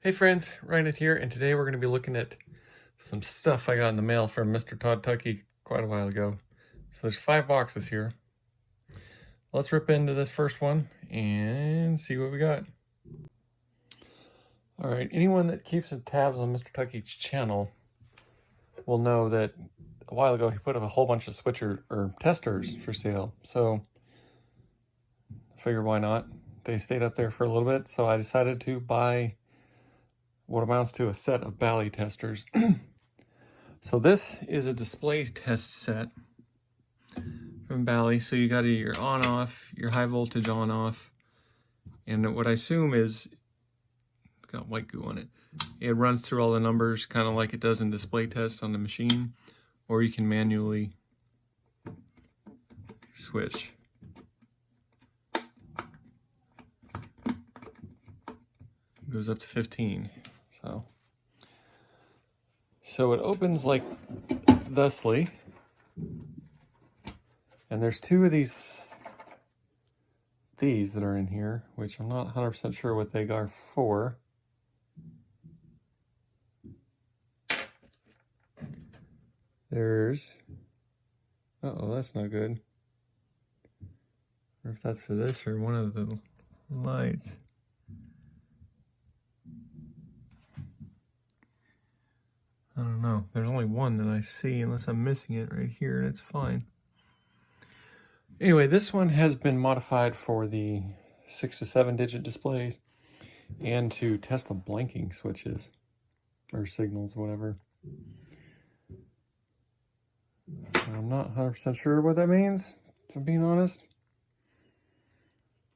Hey friends, Ryan here, and today we're going to be looking at some stuff I got in the mail from Mr. Todd Tuckey quite a while ago. So there's 5 boxes here. Let's rip into this first one and see what we got. Alright, anyone that keeps tabs on Mr. Tuckey's channel will know that a while ago he put up a whole bunch of switcher or testers for sale. So I figured why not? They stayed up there for a little bit, so I decided to buy what amounts to a set of Bally testers. So this is a display test set from Bally. So you got your on-off, your high voltage on-off, and what I assume is, it's got white goo on it. It runs through all the numbers, kind of like it does in display test on the machine, or you can manually switch. It goes up to 15. So it opens like thusly, and there's 2 of these that are in here, which I'm not 100% sure what they are for. There's, uh-oh, that's not good. I wonder if that's for this or one of the lights. I don't know. There's only one that I see, unless I'm missing it right here, and it's fine. Anyway, this one has been modified for the 6 to 7 digit displays and to test the blanking switches or signals, whatever. So I'm not 100% sure what that means, if I'm being honest.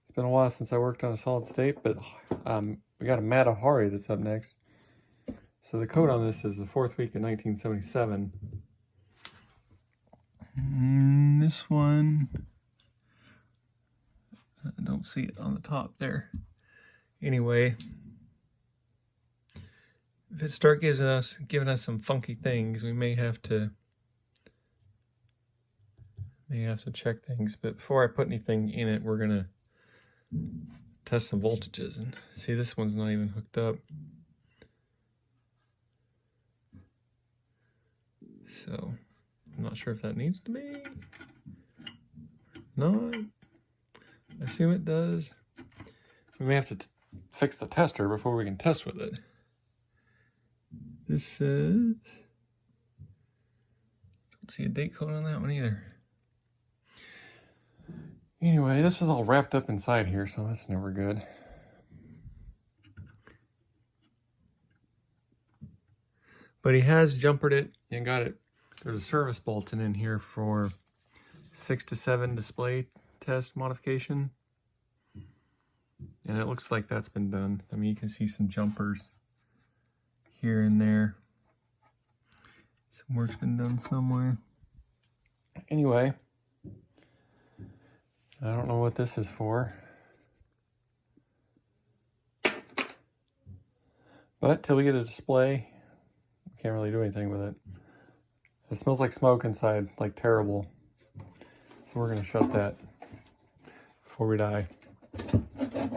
It's been a while since I worked on a solid state, but we got a Matahari that's up next. So the code on this is the 4th week of 1977. This one, I don't see it on the top there. Anyway, if it starts giving us some funky things, we may have to check things. But before I put anything in it, we're gonna test some voltages. And see, this one's not even hooked up. So I'm not sure if that needs to be. Not. I assume it does. We may have to fix the tester before we can test with it. This says, don't see a date code on that one either. Anyway, this was all wrapped up inside here, so that's never good. But he has jumpered it and got it. There's a service bulletin in here for 6 to 7 display test modification. And it looks like that's been done. I mean, you can see some jumpers here and there. Some work's been done somewhere. Anyway, I don't know what this is for. But till we get a display, we can't really do anything with it. It smells like smoke inside, like terrible. So we're gonna shut that before we die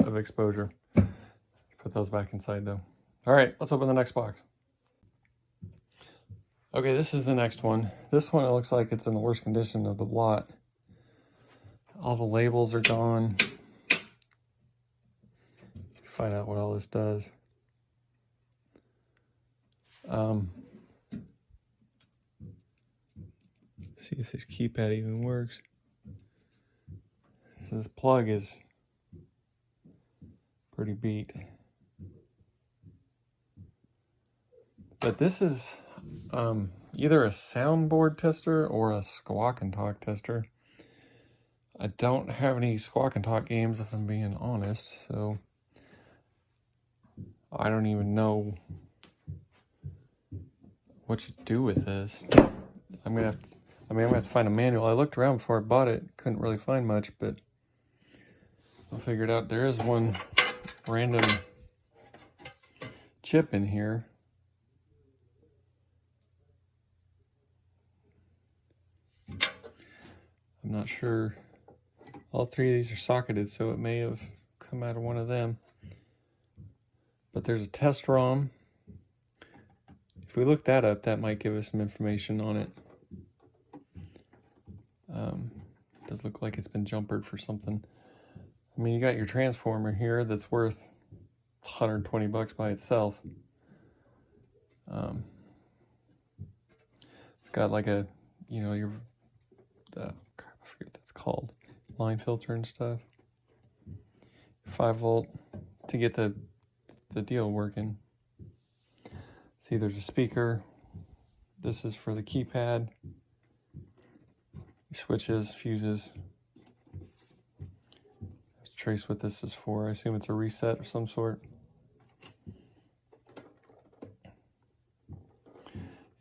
of exposure. Put those back inside though. All right, let's open the next box. Okay, this is the next one. This one, it looks like it's in the worst condition of the lot. All the labels are gone. Find out what all this does. See if this keypad even works. So this plug is pretty beat. But this is either a soundboard tester or a squawk and talk tester. I don't have any squawk and talk games, if I'm being honest, so I don't even know what to do with this. I'm gonna have to find a manual. I looked around before I bought it, couldn't really find much, but I figured out there is one random chip in here. I'm not sure. All 3 of these are socketed, so it may have come out of one of them. but there's a test ROM. If we look that up, that might give us some information on it. Does look like it's been jumpered for something. I mean, you got your transformer here that's worth 120 bucks by itself. It's got like a, you know, your, I forget what that's called, line filter and stuff. 5 volt to get the deal working. See, there's a speaker. This is for the keypad. Your switches, fuses. Let's trace what this is for. I assume it's a reset of some sort.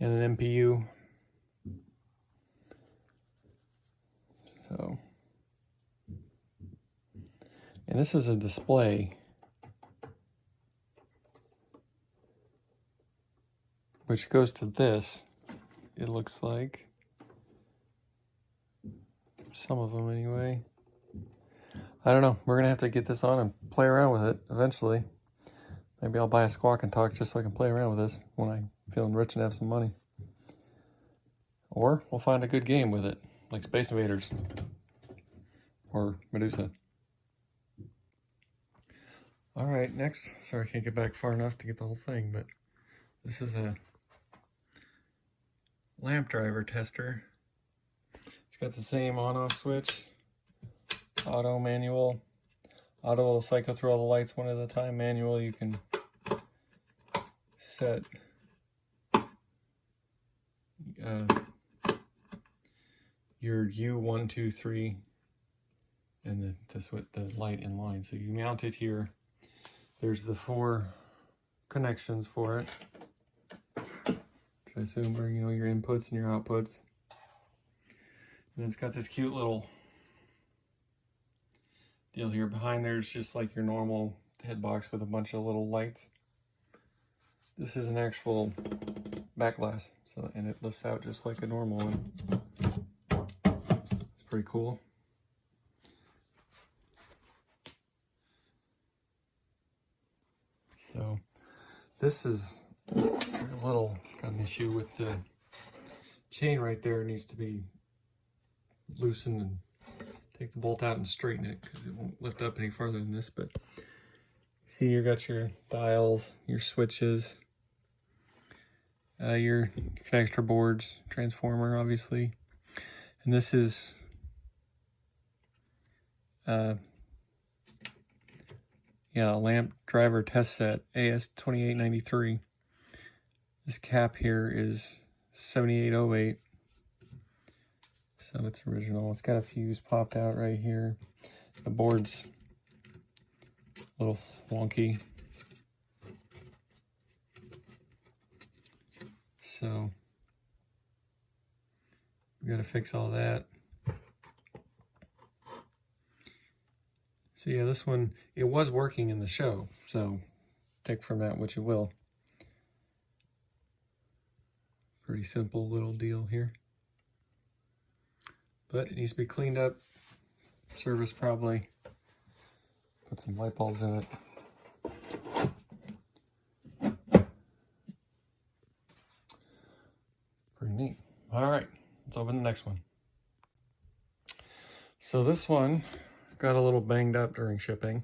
And an MPU. So, and this is a display, which goes to this, it looks like. Some of them anyway. I don't know. We're going to have to get this on and play around with it eventually. Maybe I'll buy a Squawk and Talk just so I can play around with this when I'm feeling rich and have some money. Or we'll find a good game with it, like Space Invaders or Medusa. All right, next. Sorry I can't get back far enough to get the whole thing, but this is a lamp driver tester. It's got the same on-off switch, auto, manual. Auto will cycle through all the lights one at a time. Manual, you can set your U1, 2, 3, and the light in line. So you mount it here. There's the 4 connections for it, which I assume are, you know, your inputs and your outputs. And it's got this cute little deal here. Behind there's just like your normal head box with a bunch of little lights. This is an actual back glass, so, and it lifts out just like a normal one. It's pretty cool. So this is a little, got an issue with the chain right there. It needs to be loosened and take the bolt out and straighten it because it won't lift up any farther than this. But see, you got your dials, your switches, your connector boards, transformer obviously, and this is a lamp driver test set, AS2893. This cap here is 7808. So it's original. It's got a fuse popped out right here. The board's a little wonky. So we got to fix all that. So yeah, this one, it was working in the show. So take from that what you will. Pretty simple little deal here. But it needs to be cleaned up, serviced probably, put some light bulbs in it. Pretty neat. All right, let's open the next one. So this one got a little banged up during shipping,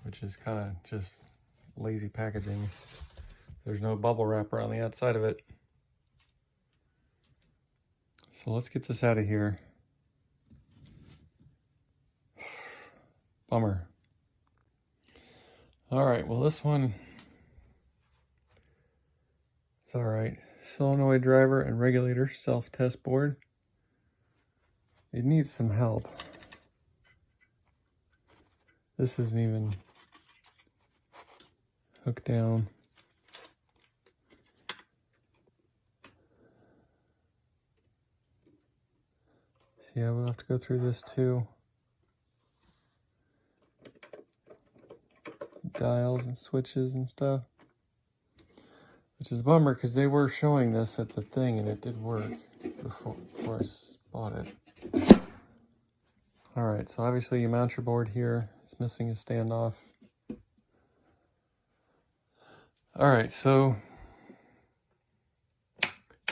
which is kind of just lazy packaging. There's no bubble wrapper on the outside of it. So let's get this out of here. Bummer. All right, well this one, it's all right. Solenoid driver and regulator self-test board. It needs some help. This isn't even hooked down. See, I will have to go through this too. Dials and switches and stuff. Which is a bummer because they were showing this at the thing and it did work before I bought it. Alright, so obviously you mount your board here. It's missing a standoff. All right, so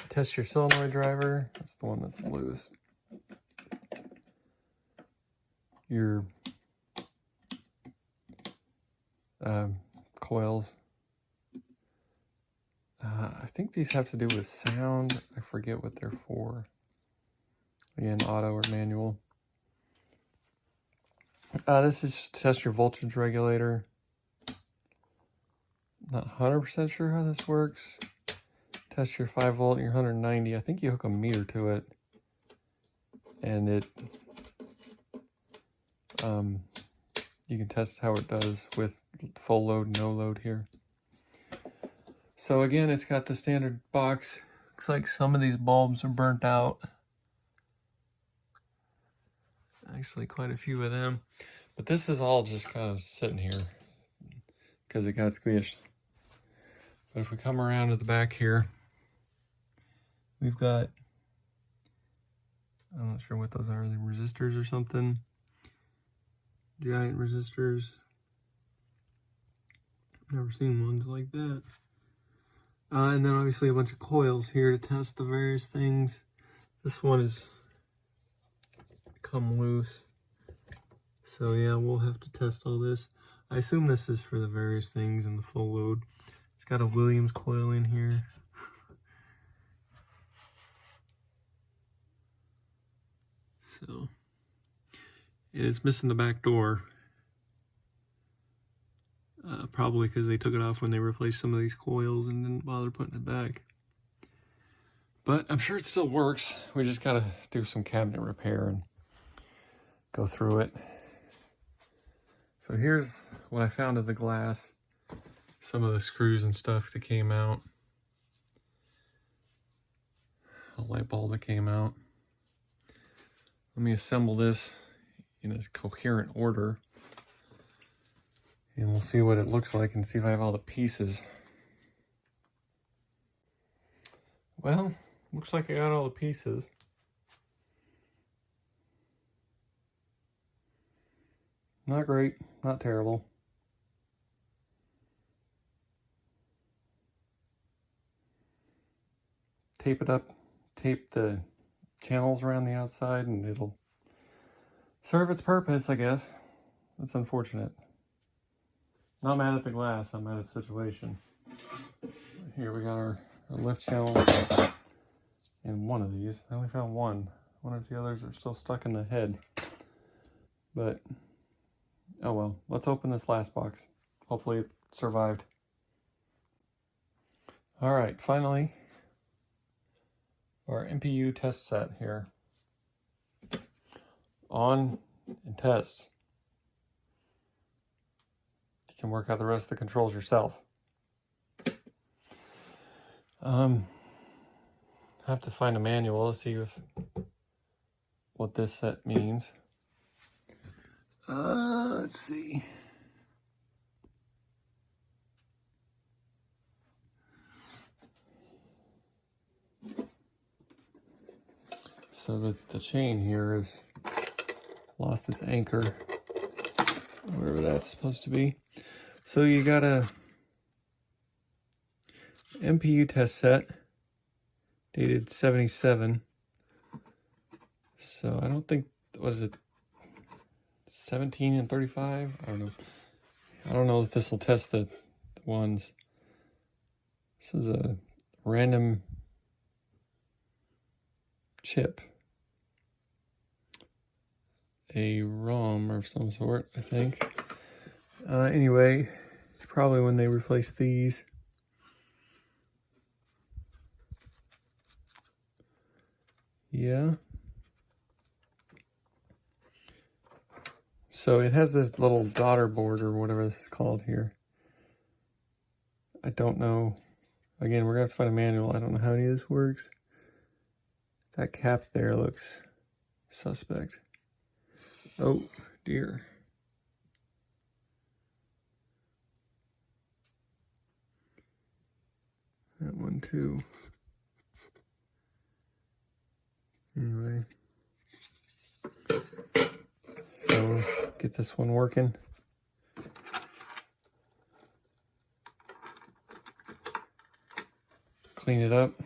test your solenoid driver. That's the one that's loose. Your coils. I think these have to do with sound. I forget what they're for. Again, auto or manual. This is to test your voltage regulator. Not 100% sure how this works. Test your 5 volt and your 190. I think you hook a meter to it. And it, you can test how it does with full load, no load here. So again, it's got the standard box. Looks like some of these bulbs are burnt out. Actually, quite a few of them. But this is all just kind of sitting here because it got squished. But if we come around to the back here, we've got, I'm not sure what those are, the resistors or something. Giant resistors. Never seen ones like that. And then obviously a bunch of coils here to test the various things. This one is come loose. So yeah, we'll have to test all this. I assume this is for the various things in the full load. It's got a Williams coil in here. So it is missing the back door. Probably because they took it off when they replaced some of these coils and didn't bother putting it back. But I'm sure it still works. We just gotta do some cabinet repair and go through it. So here's what I found in the glass. Some of the screws and stuff that came out. A light bulb that came out. Let me assemble this in a coherent order. And we'll see what it looks like and see if I have all the pieces. Well, looks like I got all the pieces. Not great, not terrible. Tape it up, tape the channels around the outside and it'll serve its purpose, I guess. That's unfortunate. Not mad at the glass, I'm mad at the situation. Here we got our lift channel in one of these. I only found one. I wonder if the others are still stuck in the head. But, oh well. Let's open this last box. Hopefully it survived. Alright, finally, our MPU test set here. On and tests. You can work out the rest of the controls yourself. Have to find a manual to see what this set means. Let's see. So the chain here has lost its anchor, wherever that's supposed to be. So you got a MPU test set, dated 77. So I don't think, was it 17 and 35? I don't know. I don't know if this will test the ones. This is a random chip. A ROM of some sort, I think. Anyway, it's probably when they replace these. Yeah. So it has this little daughter board or whatever this is called here. I don't know. Again, we're gonna have to find a manual. I don't know how any of this works. That cap there looks suspect. Oh dear. That one too. Anyway. So get this one working. clean it up,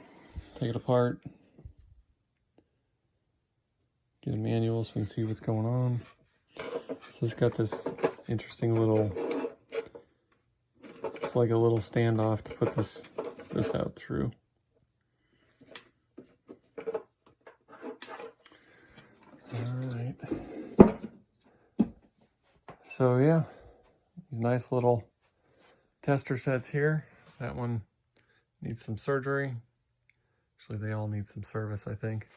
take it apart, get a manual so we can see what's going on. So it's got this interesting little, it's like a little standoff to put this out through. Alright. So yeah, these nice little tester sets here. That one needs some surgery. Actually, they all need some service, I think.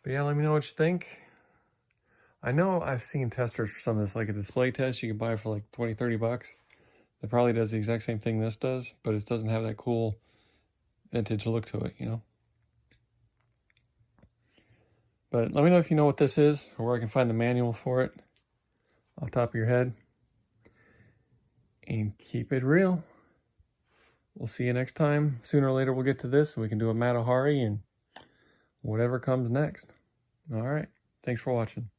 But yeah, let me know what you think. I know I've seen testers for some of this, like a display test you can buy for like 20, 30 bucks. It probably does the exact same thing this does, but it doesn't have that cool vintage look to it, you know? But let me know if you know what this is, or where I can find the manual for it off the top of your head. And keep it real. We'll see you next time. Sooner or later we'll get to this, and we can do a Matahari and whatever comes next. All right. Thanks for watching.